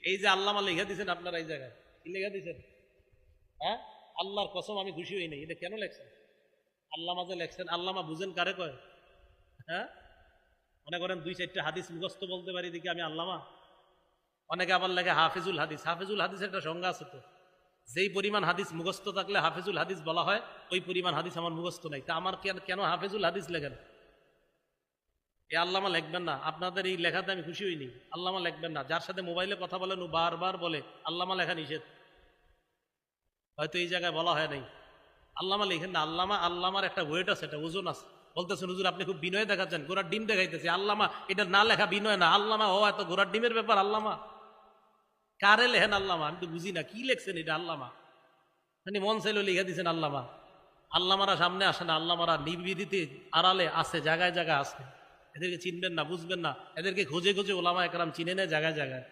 এই যে আল্লামা লেখা দিয়েছেন আপনারা এই জায়গায়, কি লেখা দিয়েছেন? হ্যাঁ, আল্লাহর কসম আমি খুশি হই নাই। এটা কেন লেখছেন? আল্লামা যে লেখছেন, আল্লামা বুঝেন কারে কয়? হ্যাঁ, মনে করেন 2-4টা হাদিস মুখস্থ বলতে পারি দেখি আমি আল্লামা। অনেকে আবার লেখে হাফিজুল হাদিস। হাফিজুল হাদিসের একটা সংজ্ঞা আছে তো, যেই পরিমাণ হাদিস মুখস্থ থাকলে হাফিজুল হাদিস বলা হয়, ওই পরিমাণ হাদিস আমার মুখস্থ নাই। তা আমার কেন হাফিজুল হাদিস লেখেন? এ আল্লামা লিখবেন না। আপনাদের এই লেখাতে আমি খুশি হইনি। আল্লামা লিখবেন না। যার সাথে মোবাইলে কথা বলেন ও বারবার বলে আল্লামা লেখা নিষেধ, হয়তো এই জায়গায় বলা হয় নাই। আল্লামা লিখেন না। আল্লামার একটা ওয়েট আছে, একটা ওজন আছে। বলতেছেন হুজুর আপনি খুব বিনয় দেখাচ্ছেন, ঘোড়ার ডিম দেখাইতেছে। আল্লামা এটা না লেখা বিনয় না। আল্লামা ও এত ঘোড়ার ডিমের ব্যাপার। আল্লামা কারে লেখেন? আল্লামা আমি তো বুঝি না কি লেখছেন এটা। আল্লামা মানে মন চাইলে লিখে দিচ্ছেন আল্লামা। আল্লামারা সামনে আসে না, আল্লামারা নির্বিধিতে আড়ালে আছে, জায়গায় জায়গায় আছে। এদেরকে চিনবেন না, বুঝবেন না। এদেরকে খুঁজে খুঁজে ওলামা একরাম চিনে নেয় জায়গায় জায়গায়।